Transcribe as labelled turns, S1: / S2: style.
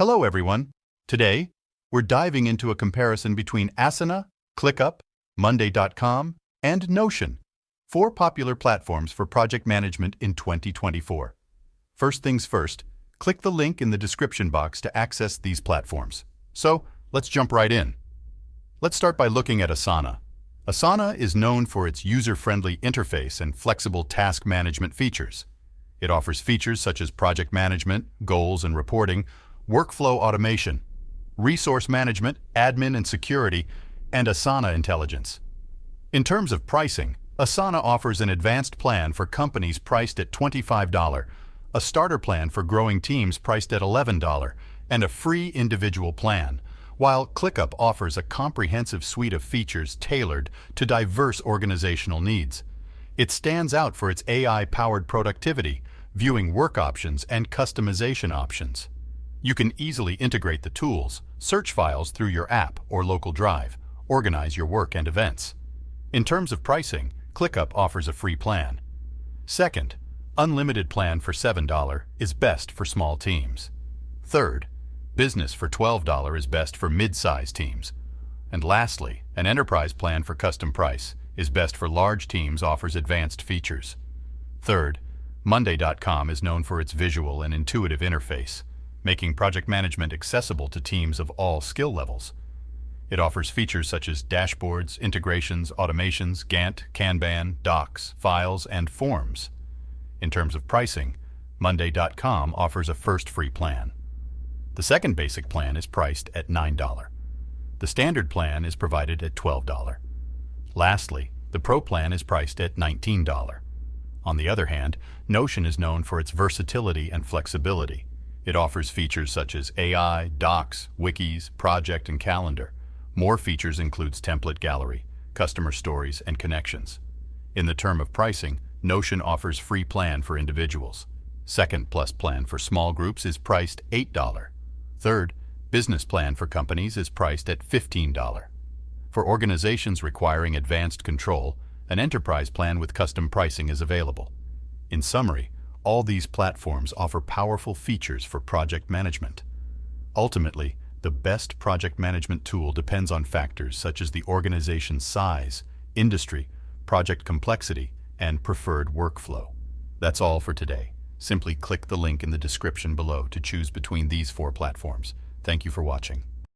S1: Hello everyone. Today, we're diving into a comparison between Asana, ClickUp, Monday.com, and Notion, four popular platforms for project management in 2024. First things first, click the link in the description box to access these platforms. So, let's jump right in. Let's start by looking at Asana. Asana is known for its user-friendly interface and flexible task management features. It offers features such as project management, goals and reporting, workflow automation, resource management, admin and security, and Asana Intelligence. In terms of pricing, Asana offers an advanced plan for companies priced at $25, a starter plan for growing teams priced at $11, and a free individual plan, while ClickUp offers a comprehensive suite of features tailored to diverse organizational needs. It stands out for its AI-powered productivity, viewing work options, and customization options. You can easily integrate the tools, search files through your app or local drive, organize your work and events. In terms of pricing, ClickUp offers a free plan. Second, unlimited plan for $7 is best for small teams. Third, business for $12 is best for mid-size teams. And lastly, an enterprise plan for custom price is best for large teams, offers advanced features. Third, Monday.com is known for its visual and intuitive interface, making project management accessible to teams of all skill levels. It offers features such as dashboards, integrations, automations, Gantt, Kanban, docs, files, and forms. In terms of pricing, Monday.com offers a first free plan. The second basic plan is priced at $9. The standard plan is provided at $12. Lastly, the Pro plan is priced at $19. On the other hand, Notion is known for its versatility and flexibility. It offers features such as AI, docs, wikis, project, and calendar. More features includes template gallery, customer stories, and connections. In the term of pricing, Notion offers free plan for individuals. Second plus plan for small groups is priced $8. Third, business plan for companies is priced at $15. For organizations requiring advanced control, an enterprise plan with custom pricing is available. In summary, all these platforms offer powerful features for project management. Ultimately, the best project management tool depends on factors such as the organization's size, industry, project complexity, and preferred workflow. That's all for today. Simply click the link in the description below to choose between these four platforms. Thank you for watching.